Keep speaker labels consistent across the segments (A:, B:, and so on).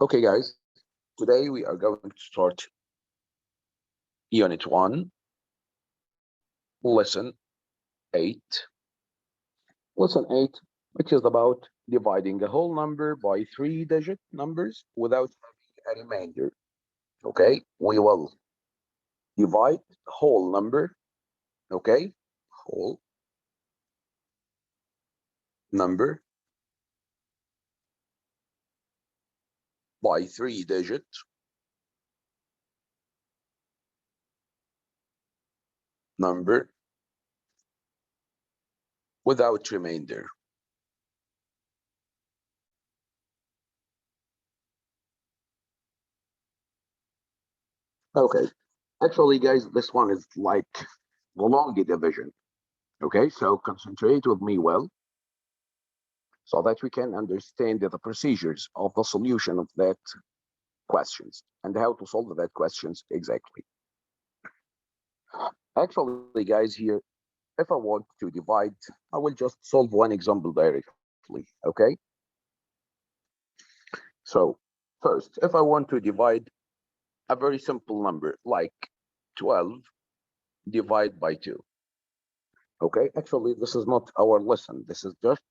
A: Okay, guys, today we are going to start Unit 1, Lesson 8. Lesson 8, which is about dividing a whole number by 3-digit numbers without having a remainder. Okay, we will divide whole number, okay, whole number by 3-digit number without remainder. Okay, actually, guys, this one is like the long division. Okay, so concentrate with me well so that we can understand the procedures of the solution of that questions and how to solve that questions exactly. Actually, guys, here, if I want to divide, I will just solve one example directly, okay? So first, if I want to divide a very simple number like 12 divided by 2, okay? Actually, this is not our lesson. This is just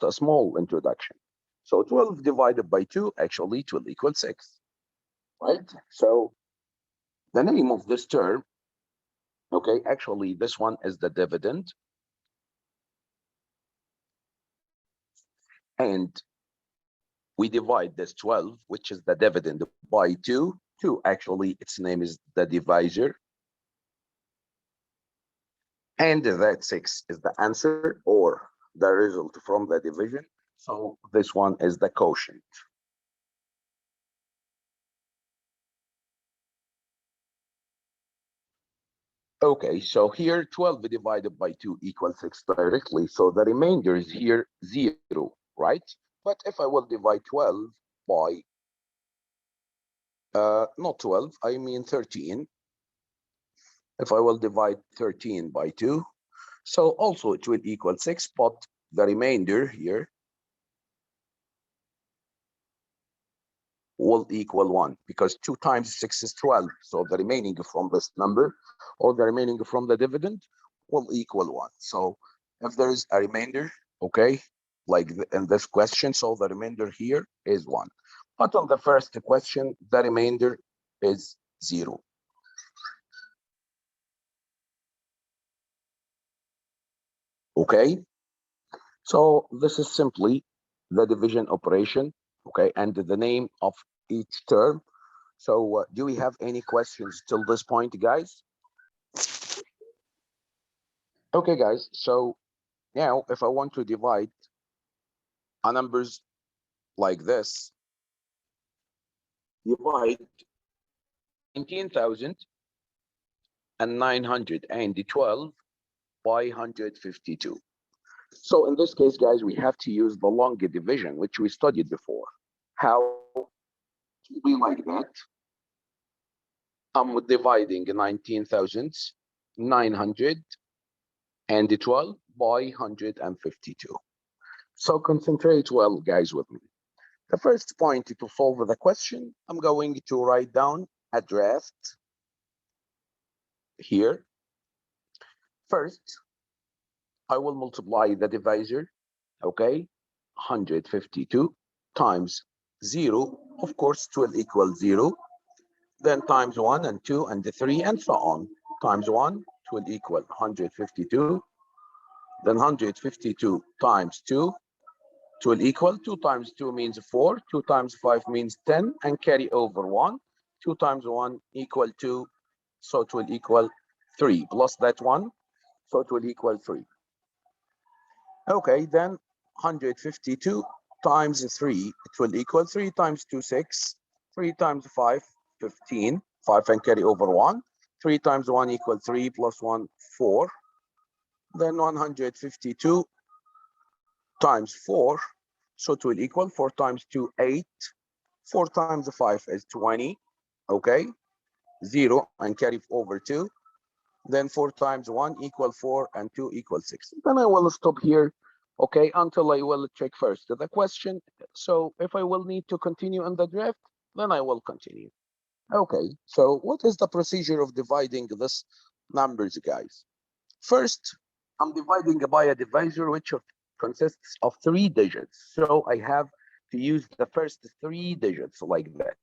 A: a small introduction. So 12 divided by 2 actually will equal 6, right? So the name of this term, okay, actually this one is the dividend. And we divide this 12, which is the dividend, by 2. 2, actually, its name is the divisor. And that 6 is the answer or the result from the division. So this one is the quotient. Okay, so here 12 divided by 2 equals 6 directly. So the remainder is here 0, right? But if I will divide 12 by, not 12, I mean 13. If I will divide 13 by 2, so also it will equal 6, but the remainder here will equal 1 because 2 times 6 is 12. So the remaining from this number or the remaining from the dividend will equal 1. So if there is a remainder, okay, like in this question, so the remainder here is 1. But on the first question, the remainder is 0. Okay, so this is simply the division operation, okay, and the name of each term. So do we have any questions till this point, guys? Okay, guys, so now if I want to divide a numbers like this, divide 19,912 by 152. So in this case, guys, we have to use the long division, which we studied before. How to be like that? I'm dividing 19,912 by 152. So concentrate well, guys, with me. The first point to solve the question, I'm going to write down a draft here. First, I will multiply the divisor, okay? 152 times 0, of course, it will equal 0. Then times 1 and 2 and 3 and so on. Times 1, it will equal 152. Then 152 times 2, it will equal 2 times 2 means 4, 2 times 5 means 10, and carry over 1. 2 times 1 equal 2, so it will equal 3, plus that 1, so it will equal 3. Okay, then 152 times 3, it will equal 3 times 2, 6, 3 times 5, 15, 5 and carry over 1. 3 times 1 equal 3, plus 1, 4. Then 152 times 4, so it will equal 4 times 2, 8. 4 times 5 is 20, okay? 0 and carry over 2. Then 4 times 1 equal 4 and 2 equal 6. Then I will stop here, okay, until I will check first the question. So if I will need to continue on the draft, Then I will continue. Okay, so what is the procedure of dividing this numbers, guys? First, I'm dividing by a divisor which consists of 3 digits. So I have to use the first 3 digits like that.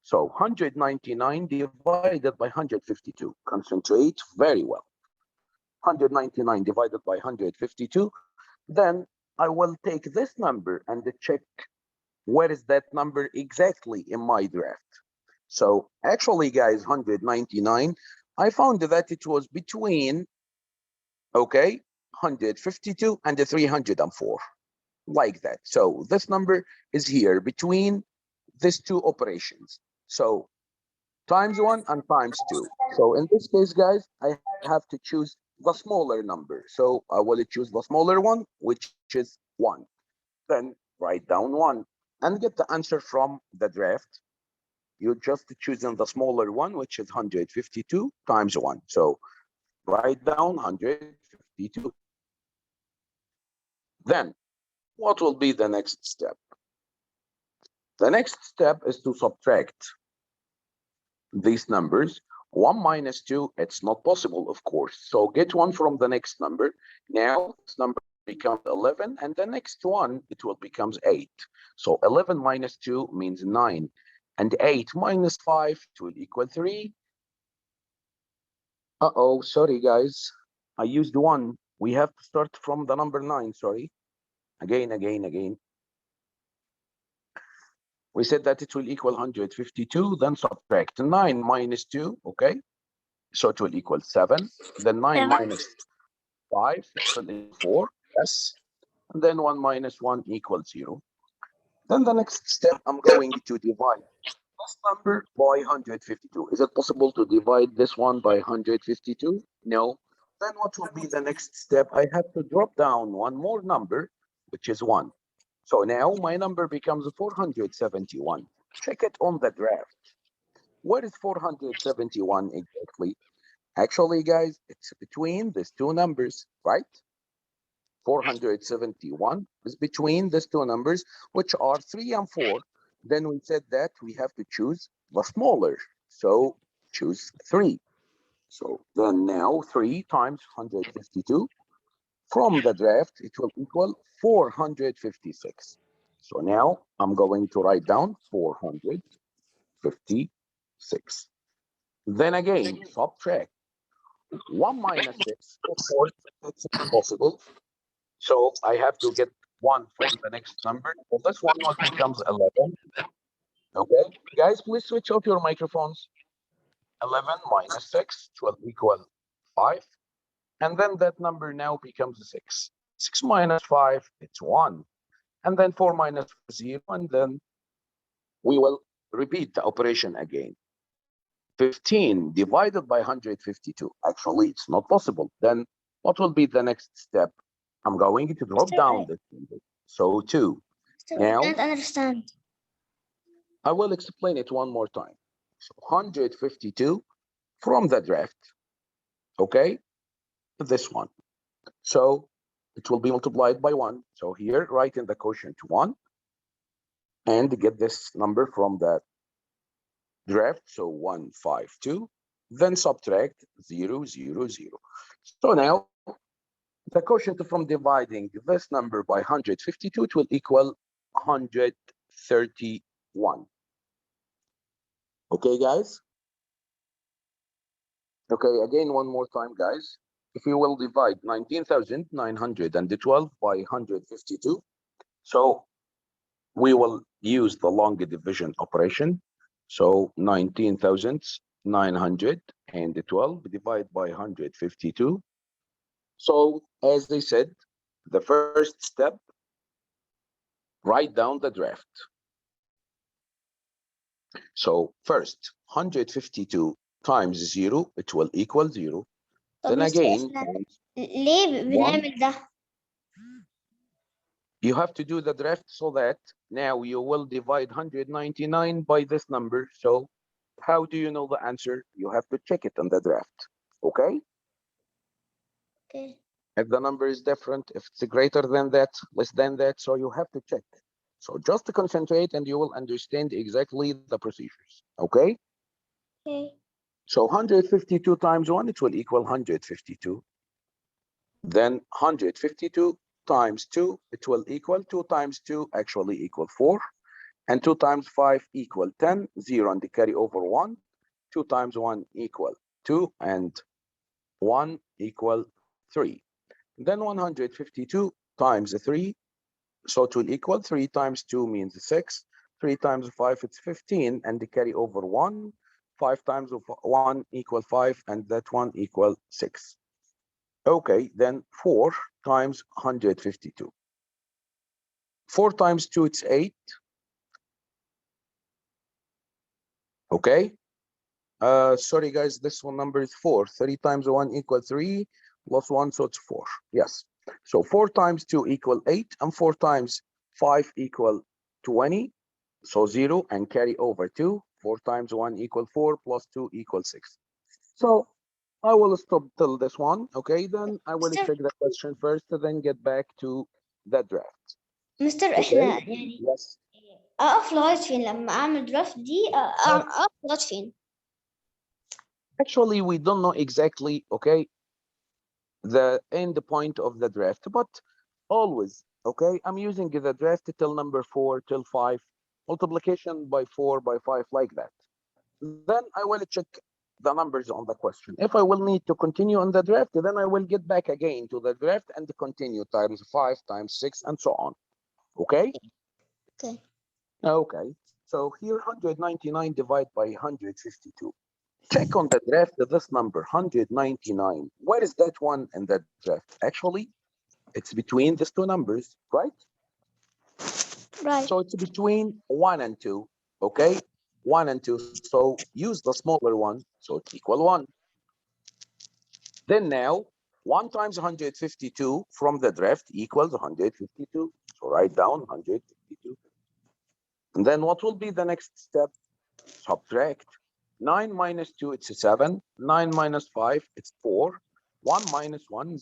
A: So 199 divided by 152. Concentrate very well. 199 divided by 152. Then I will take this number and check where is that number exactly in my draft. So actually, guys, 199, I found that it was between, okay, 152 and 304, like that. So this number is here between these two operations. So times 1 and times 2. So in this case, guys, I have to choose the smaller number. So I will choose the smaller one, which is 1. Then write down 1 and get the answer from the draft. You just choosing the smaller one, which is 152 times 1. So write down 152. Then what will be the next step? The next step is to subtract these numbers. 1 minus 2, it's not possible, of course. So get 1 from the next number. Now this number becomes 11, and the next one, it will becomes 8. So 11 minus 2 means 9. And 8 minus 5, it will equal 3. Uh-oh, sorry, guys. I used 1. We have to start from the number 9, sorry. Again. We said that it will equal 152, then subtract 9 minus 2, okay? So it will equal 7. Then 9 minus 5, it will equal 4, yes. And then 1 minus 1 equals 0. Then the next step, I'm going to divide this number by 152. Is it possible to divide this one by 152? No. Then what will be the next step? I have to drop down one more number, which is 1. So now my number becomes 471. Check it on the draft. What is 471 exactly? Actually, guys, it's between these two numbers, right? 471 is between these two numbers, which are 3 and 4. Then we said that we have to choose the smaller. So choose 3. So then now 3 times 152. From the draft, it will equal 456. So now I'm going to write down 456. Then again, subtract 1 minus 6. Of course, it's impossible. So I have to get 1 from the next number. So this one becomes 11. Okay, guys, please switch off your microphones. 11 minus 6 will equal 5. And then that number now becomes 6. 6 minus 5, it's 1. And then 4 minus 0, and then we will repeat the operation again. 15 divided by 152. Actually, it's not possible. Then what will be the next step? I'm going to drop down this number. So 2. Now,
B: I can't understand.
A: I will explain it one more time. So 152 from the draft, okay? This one. So it will be multiplied by 1. So here, write in the quotient 1 and get this number from the draft. So 152, then subtract 0, 0, 0. So now the quotient from dividing this number by 152, it will equal 131. Okay, guys? Okay, again, one more time, guys. If you will divide 19,912 by 152, so we will use the long division operation. So 19,912 divided by 152. So as they said, the first step, write down the draft. So first, 152 times 0, it will equal 0.
B: طب
A: Then
B: بس
A: again,
B: احنا ليه
A: 1.
B: بنعمل ده؟
A: You have to do the draft so that now you will divide 199 by this number. So how do you know the answer? You have to check it on the draft. Okay?
B: Okay.
A: If the number is different, if it's greater than that, less than that, so you have to check. So just to concentrate and you will understand exactly the procedures. Okay?
B: Okay.
A: So 152 times 1, it will equal 152. Then 152 times 2, it will equal 2 times 2 actually equal 4. And 2 times 5 equal 10, 0 and the carry over 1. 2 times 1 equal 2 and 1 equal 3. Then 152 times 3, so it will equal 3 times 2 means 6. 3 times 5, it's 15 and the carry over 1. 5 times 1 equal 5 and that one equal 6. Okay, then 4 times 152. 4 times 2, it's 8. Okay. Sorry, guys, this one number is 4. 3 times 1 equal 3 plus 1, so it's 4. Yes. So 4 times 2 equal 8, and 4 times 5 equal 20. So 0 and carry over 2. 4 times 1 equal 4 plus 2 equals 6. So I will stop till this one. Okay, then I will
B: مستر
A: check the question first, and then get back to the draft.
B: مستر
A: Okay.
B: احنا يعني
A: Yes.
B: اقف لغايه فين لما اعمل درافت دي اقف لغايه فين؟
A: Actually, we don't know exactly, okay, the end point of the draft, but always, okay, I'm using the draft till number 4 till 5, multiplication by 4 by 5, like that. Then I will check the numbers on the question. If I will need to continue on the draft, then I will get back again to the draft and continue times 5 times 6 and so on. Okay.
B: Okay.
A: Okay, so here 199 divided by 152. Check on the draft this number 199. Where is that one in the draft? Actually, it's between these two numbers, right?
B: Right.
A: So it's between 1 and 2. Okay, 1 and 2. So use the smaller one, so it's equal 1. Then now 1 times 152 from the draft equals 152. So write down 152. And then what will be the next step? Subtract. 9 minus 2, it's 7. 9 minus 5, it's 4. 1 minus 1.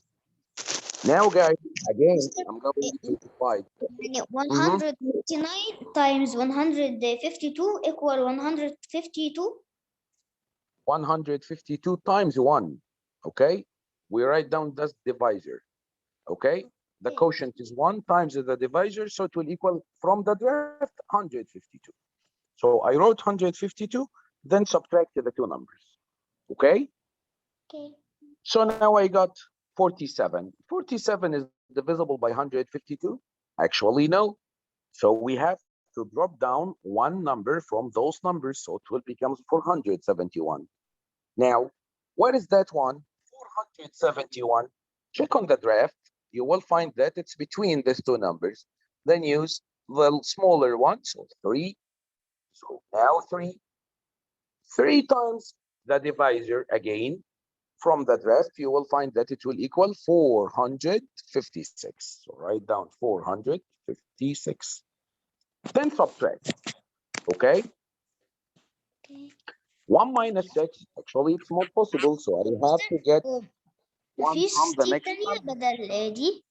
A: Now, guys, again,
B: مستر
A: I'm going to divide.
B: يعني
A: Mhm.
B: 159 times 152 equal 152.
A: 152 times 1. Okay? We write down this divisor. Okay? The quotient is 1 times the divisor, so it will equal from the draft 152. So I wrote 152, then subtract the two numbers. Okay?
B: Okay.
A: So now I got 47. 47 is divisible by 152? Actually, no. So we have to drop down one number from those numbers, so it will become 471. Now, what is that one? 471. Check on the draft. You will find that it's between these two numbers. Then use the smaller one, so 3. So now 3. 3 times the divisor again. From the draft, you will find that it will equal 456. So write down 456. Then subtract. Okay.
B: Okay.
A: 1 minus 6, actually, it's not possible. So I have to get 1
B: مفيش
A: from the
B: ستيب
A: next
B: تانية
A: number.
B: بدل دي؟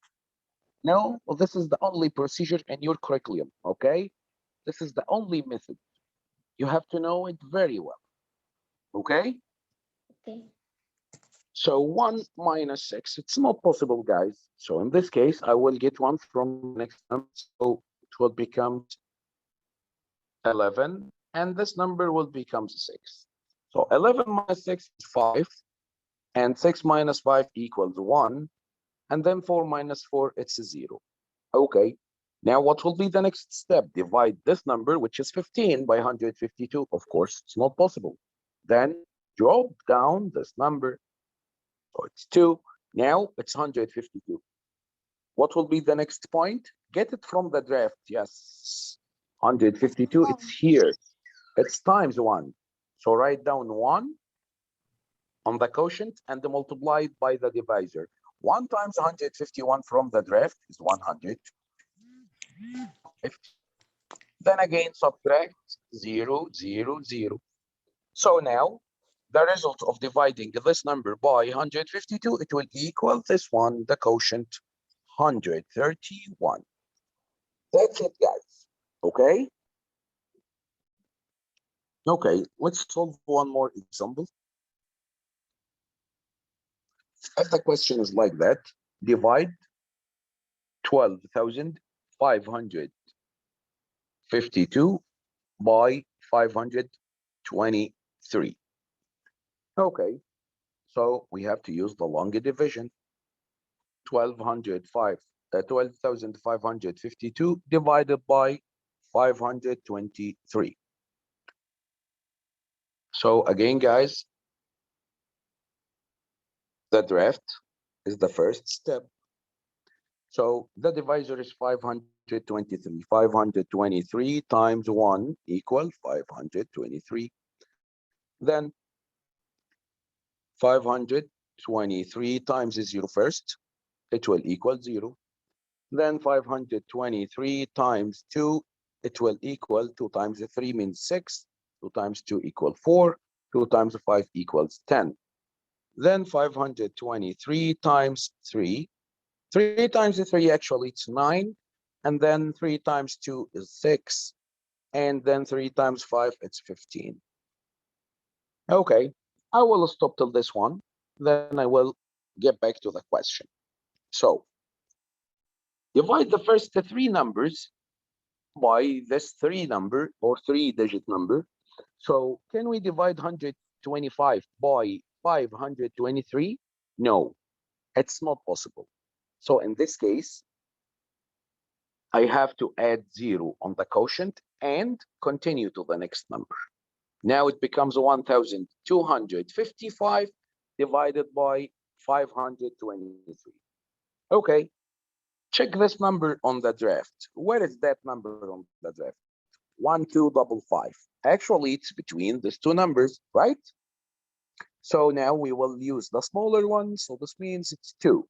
A: No, this is the only procedure in your curriculum. Okay. This is the only method. You have to know it very well. Okay.
B: Okay.
A: So 1 minus 6, it's not possible, guys. So in this case, I will get 1 from the next number. So it will become 11, and this number will become 6. So 11 minus 6 is 5, and 6 minus 5 equals 1, and then 4 minus 4, it's 0. Okay, now what will be the next step? Divide this number, which is 15, by 152. Of course, it's not possible. Then drop down this number. So it's 2. Now it's 152. What will be the next point? Get it from the draft. Yes, 152, it's here. It's times 1. So write down 1 on the quotient and multiply it by the divisor. 1 times 151 from the draft is 100. Then again subtract 0, 0, 0. So now the result of dividing this number by 152, it will equal this one, the quotient 131. That's it, guys. Okay? Okay, let's solve one more example. If the question is like that, divide 12,552 by 523. Okay, so we have to use the longer division. 12,552 divided by 523. So again, guys, the draft is the first step. So the divisor is 523. 523 times 1 equal 523. Then 523 times 0 first, it will equal 0. Then 523 times 2, it will equal 2 times 3 means 6. 2 times 2 equal 4. 2 times 5 equals 10. Then 523 times 3. 3 times 3 actually it's 9. And then 3 times 2 is 6. And then 3 times 5 it's 15. Okay, I will stop till this one. Then I will get back to the question. So divide the first 3 numbers by this 3 number or 3-digit number. So can we divide 125 by 523? No, it's not possible. So in this case, I have to add 0 on the quotient and continue to the next number. Now it becomes 1,255 divided by 523. Okay, check this number on the draft. Where is that number on the draft? 1255. Actually, it's between these 2 numbers, right? So now we will use the smaller one. So this means it's 2.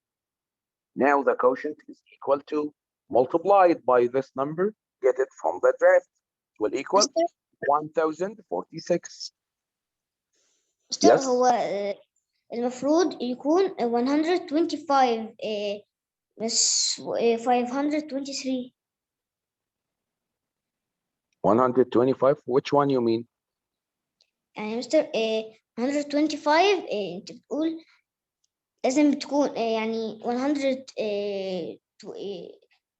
A: Now the quotient is equal to, multiplied by this number, get it from the draft, will equal
B: مستر
A: 1046.
B: مستر
A: Yes,
B: هو المفروض يكون 125 مش 523.
A: 125. Which one you mean?
B: يعني مستر 125 انت بتقول لازم تكون يعني 100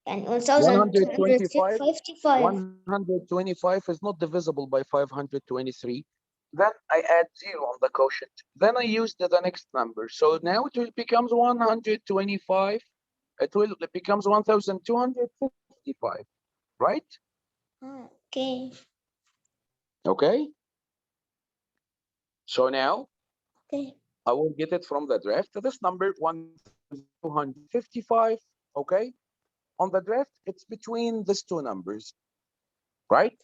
B: يعني
A: 125.
B: 1255.
A: 125 is not divisible by 523. Then I add 0 on the quotient. Then I use the next number. So now it becomes 125. It becomes 1,255, right?
B: اوكي
A: Okay. So now
B: اوكي
A: I will get it from the draft. This number 1,255. Okay. On the draft, it's between these 2 numbers, right?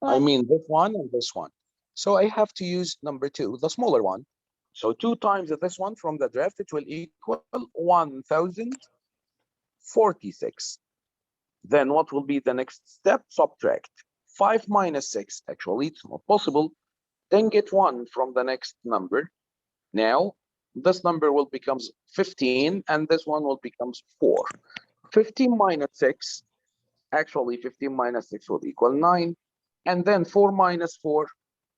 A: I mean this one and this one. So I have to use number 2, the smaller one. So 2 times this one from the draft, it will equal 1,046. Then what will be the next step? Subtract. 5 minus 6. Actually, it's not possible. Then get 1 from the next number. Now, this number will become 15, and this one will become 4. 15 minus 6. Actually, 15 minus 6 will equal 9. And then 4 minus 4,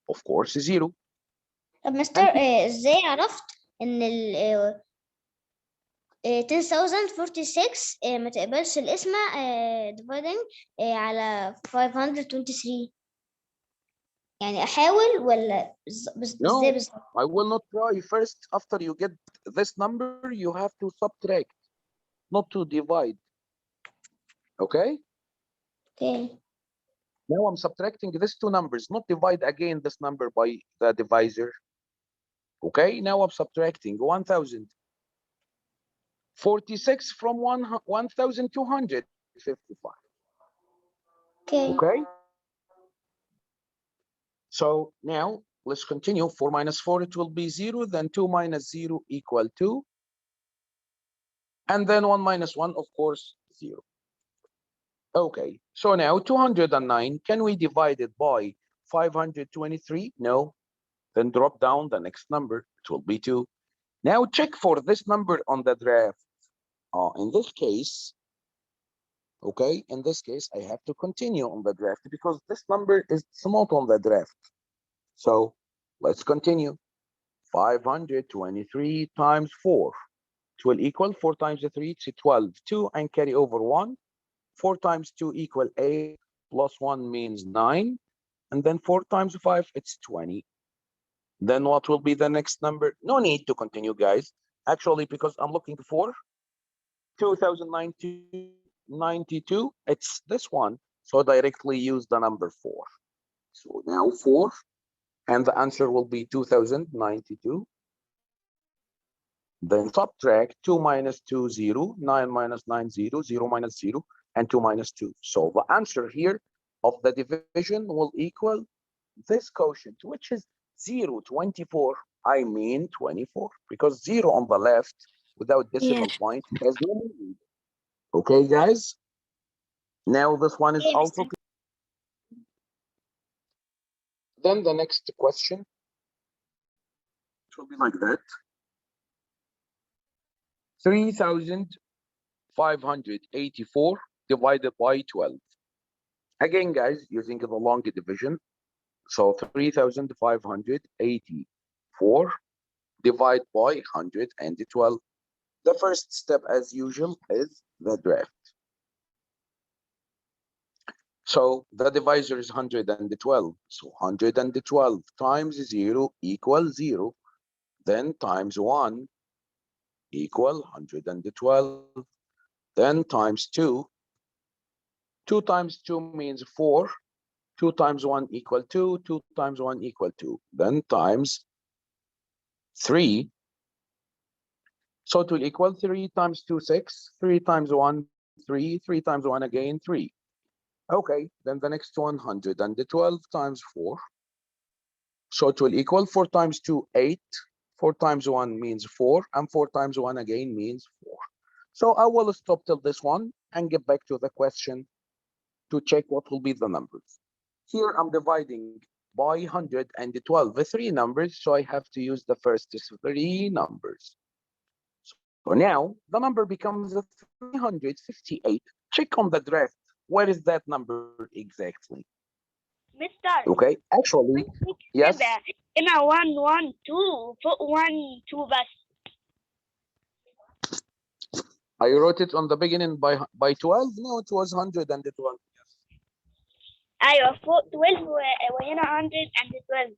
A: of course, is 0.
B: طب مستر ازاي عرفت ان ال 10,046 ما تقبلش القسمة dividing على 523؟ يعني احاول ولا ازاي
A: No,
B: بالظبط؟
A: I will not try. First, after you get this number, you have to subtract, not to divide. Okay?
B: اوكي
A: Now I'm subtracting these 2 numbers, not divide again this number by the divisor. Okay? Now I'm subtracting 1,046 from 1,255.
B: اوكي
A: Okay? So now let's continue. 4 minus 4, it will be 0. Then 2 minus 0 equal 2. And then 1 minus 1, of course, 0. Okay, so now 209, can we divide it by 523? No. Then drop down the next number, it will be 2. Now check for this number on the draft. In this case, Okay, in this case, I have to continue on the draft because this number is not on the draft. So let's continue. 523 times 4. It will equal 4 times 3, it's 12. 2 and carry over 1. 4 times 2 equal 8, plus 1 means 9. And then 4 times 5, it's 20. Then what will be the next number? No need to continue, guys. Actually, because I'm looking for 2092, it's this one. So directly use the number 4. So now 4, and the answer will be 2092. Then subtract 2 minus 2, 0, 9 minus 9, 0, 0 minus 0, and 2 minus 2. So the answer here of the division will equal this quotient, which is 0, 24. I mean 24, because 0 on the left without
B: Yes.
A: decimal point has no meaning. Okay, guys? Now this one is
B: Okay,
A: also
B: Mr.
A: clear. Then the next question will be like that. 3,584 divided by 12. Again, guys, using the long division. So 3,584 divided by 112. The first step, as usual, is the draft. So the divisor is 112. So 112 times 0 equals 0. Then times 1 equal 112. Then times 2. 2 times 2 means 4. 2 times 1 equal 2. 2 times 1 equal 2. Then times 3. So it will equal 3 times 2, 6. 3 times 1, 3. 3 times 1 again, 3. Okay, then the next 112 times 4. So it will equal 4 times 2, 8. 4 times 1 means 4, and 4 times 1 again means 4. So I will stop till this one and get back to the question to check what will be the numbers. Here I'm dividing by 112 the three numbers, so I have to use the first three numbers. So now the number becomes 358. Check on the draft. Where is that number exactly?
B: Mister,
A: Okay, actually, yes,
B: كده هنا 112 فوق 12 بس.
A: I wrote it on the beginning by 12. No, it was 112.
B: أيوة فوق 12 وهنا 112.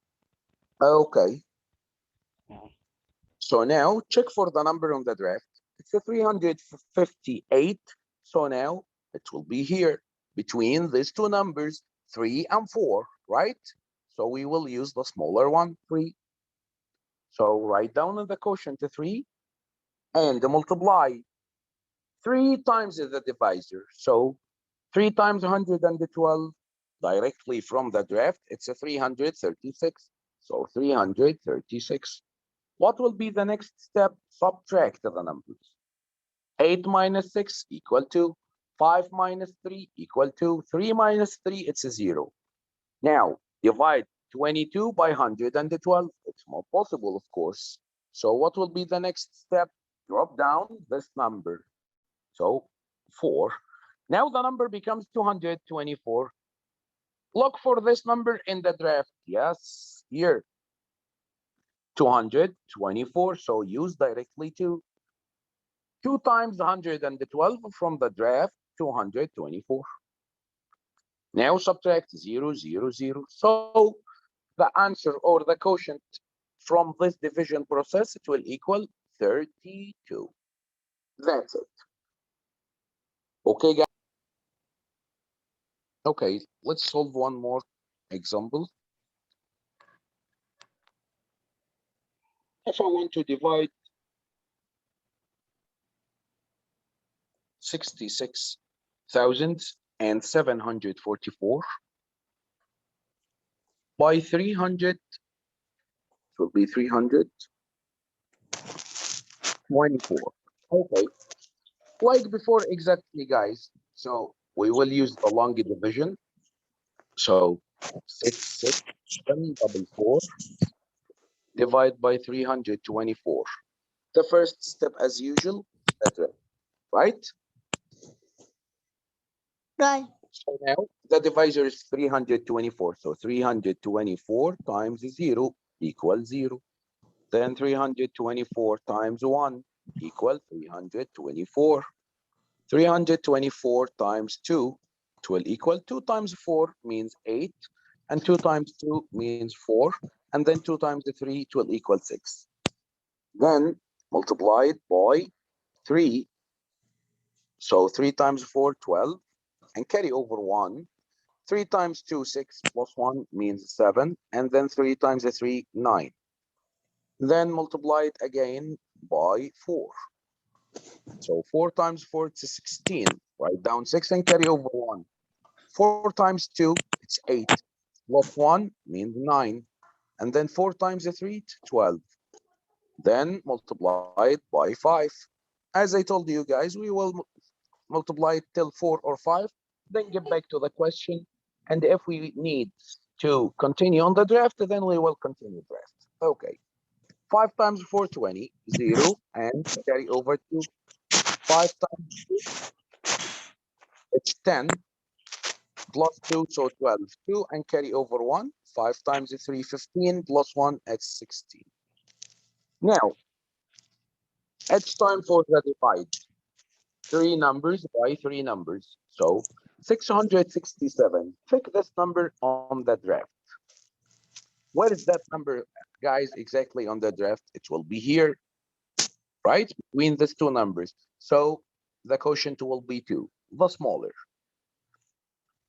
A: Okay, so now check for the number on the draft. It's a 358. So now it will be here between these two numbers, 3 and 4, right? So we will use the smaller one, 3. So write down in the quotient 3 and multiply 3 times the divisor. So 3 times 112 directly from the draft, it's a 336. So 336. What will be the next step? Subtract the numbers. 8 minus 6 equal to 5 minus 3 equal to 3 minus 3, it's a 0. Now divide 22 by 112. It's more possible, of course. So what will be the next step? Drop down this number. So 4. Now the number becomes 224. Look for this number in the draft. Yes, here. 224. So use directly 2 times 112 from the draft, 224. Now subtract 0, 0, 0. So the answer or the quotient from this division process, it will equal 32. That's it. Okay, guys. Okay, let's solve one more example. If I want to divide 66,744 by 300, it will be 324. Okay, like before exactly, guys. So we will use the long division. So 66744 divided by 324. The first step, as usual, that's it, right?
B: Right.
A: So now the divisor is 324. So 324 times 0 equals 0. Then 324 times 1 equals 324. 324 times 2, it will equal 2 times 4 means 8, and 2 times 2 means 4, and then 2 times 3, it will equal 6. Then multiply it by 3, so 3 times 4, 12, and carry over 1. 3 times 2, 6, plus 1 means 7, and then 3 times 3, 9. Then multiply it again by 4. So 4 times 4, it's 16. Write down 6 and carry over 1. 4 times 2, it's 8. Plus 1 means 9. And then 4 times 3, it's 12. Then multiply it by 5. As I told you guys, we will multiply it till 4 or 5, then get back to the question. And if we need to continue on the draft, then we will continue draft. Okay. 5 times 4, 20, 0, and carry over 2. 5 times 2, it's 10, plus 2, so 12. 2 and carry over 1. 5 times 3, 15, plus 1, it's 16. Now, it's time for the divide. 3 numbers by 3 numbers. So 667. Pick this number on the draft. Where is that number, guys, exactly on the draft? It will be here, right? Between these 2 numbers. So the quotient will be 2, the smaller.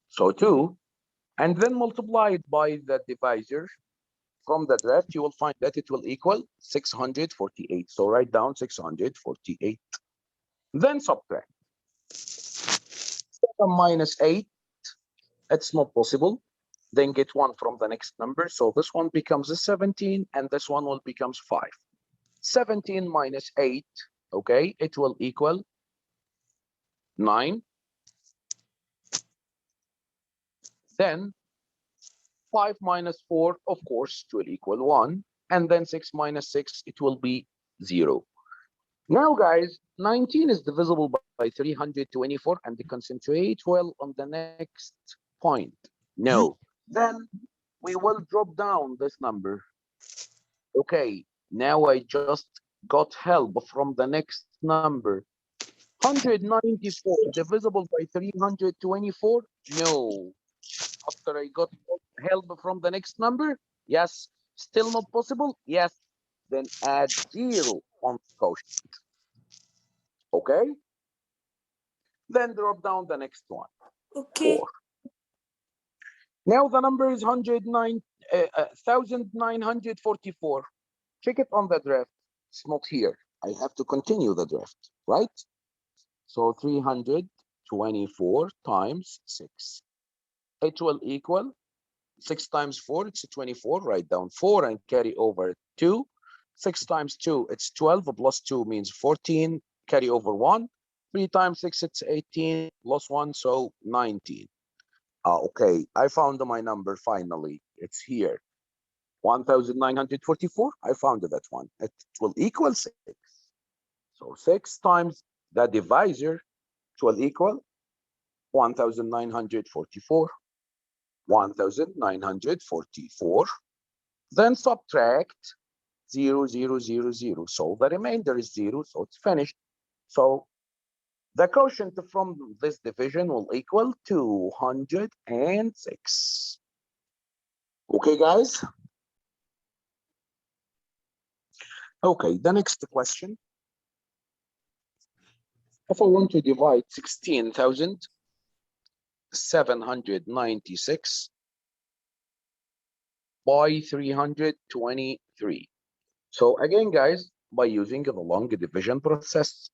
A: So 2, and then multiplied by the divisor from the draft, you will find that it will equal 648. So write down 648. Then subtract. 7 minus 8, it's not possible. Then get 1 from the next number. So this one becomes a 17, and this one will becomes 5. 17 minus 8, okay, it will equal 9. Then 5 minus 4, of course, it will equal 1. And then 6 minus 6, it will be 0. Now, guys, 19 is divisible by 324, and concentrate well on the next point. No. Then we will drop down this number. Okay, now I just got help from the next number. 194 divisible by 324? No. After I got help from the next number? Yes. Still not possible? Yes. Then add 0 on the quotient. Okay? Then drop down the next one.
C: Okay.
A: 4. Now the number is 1944. Check it on the draft. It's not here. I have to continue the draft, right? So 324 times 6. It will equal 6 times 4, it's 24. Write down 4 and carry over 2. 6 times 2, it's 12, plus 2 means 14. Carry over 1. 3 times 6, it's 18, plus 1, so 19. Okay, I found my number finally. It's here. 1944. I found that one. It will equal 6. So 6 times the divisor, it will equal 1944. 1944. Then subtract 0, 0, 0, 0. So the remainder is 0, so it's finished. So the quotient from this division will equal 206. Okay, guys? Okay, the next question. If I want to divide 16,796 by 323. So again, guys, by using the long division process,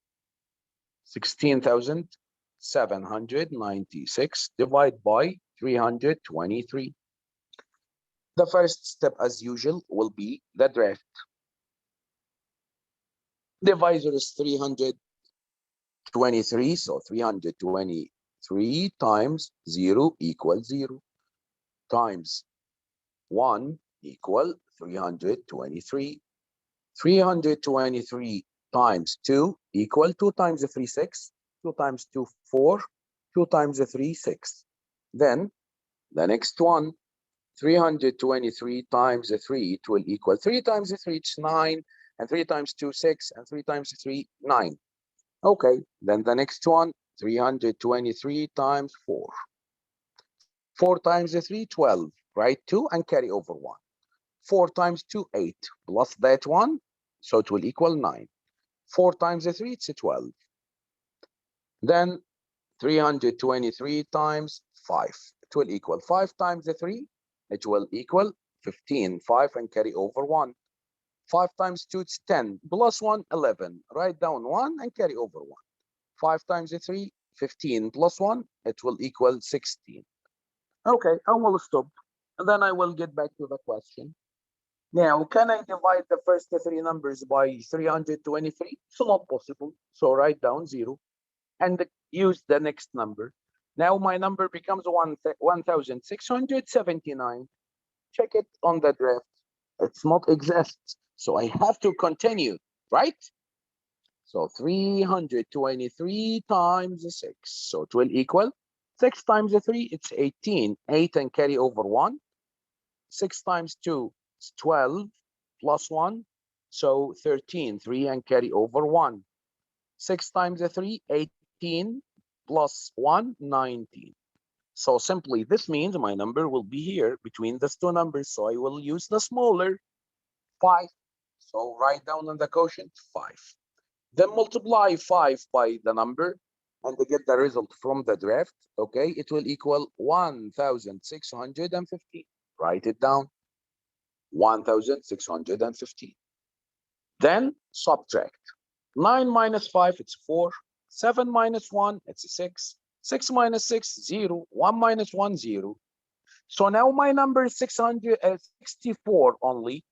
A: 16,796 divided by 323. The first step, as usual, will be the draft. Divisor is 323, so 323 times 0 equals 0, times 1 equal 323. 323 times 2 equal 2 times 3, 6. 2 times 2, 4. 2 times 3, 6. Then the next one, 323 times 3, it will equal 3 times 3, it's 9, and 3 times 2, 6, and 3 times 3, 9. Okay, then the next one, 323 times 4. 4 times 3, 12. Write 2 and carry over 1. 4 times 2, 8. Plus that one, so it will equal 9. 4 times 3, it's 12. Then 323 times 5. It will equal 5 times 3. It will equal 15. 5 and carry over 1. 5 times 2, it's 10. Plus 1, 11. Write down 1 and carry over 1. 5 times 3, 15. Plus 1, it will equal 16. Okay, I will stop. And then I will get back to the question. Now, can I divide the first 3 numbers by 323? It's not possible. So write down 0 and use the next number. Now my number becomes 1,679. Check it on the draft. It's not exist. So I have to continue, right? So 323 times 6. So it will equal 6 times 3, it's 18. 8 and carry over 1. 6 times 2, it's 12 plus 1. So 13. 3 and carry over 1. 6 times 3, 18 plus 1, 19. So simply this means my number will be here between these two numbers. So I will use the smaller 5. So write down on the quotient 5. Then multiply 5 by the number and get the result from the draft. Okay, it will equal 1,650. Write it down. 1,650. Then subtract. 9 minus 5, it's 4. 7 minus 1, it's 6. 6 minus 6, 0. 1 minus 1, 0. So now my number is 664 only.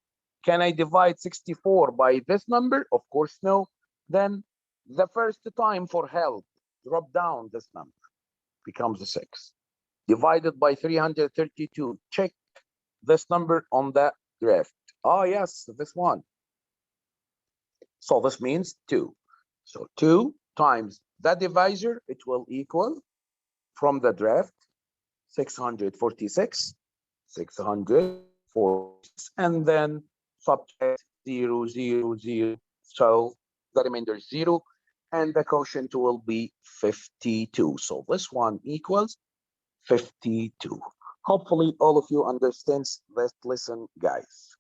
A: Can I divide 64 by this number? Of course, no. Then the first time for help, drop down this number, becomes 6. Divided by 332. Check this number on the draft. Oh, yes, this one. So this means 2. So 2 times the divisor, it will equal from the draft 646, 646, and then subtract 0, 0, 0. So the remainder is 0, and the quotient will be 52. So this one equals 52. Hopefully all of you understand this lesson, guys.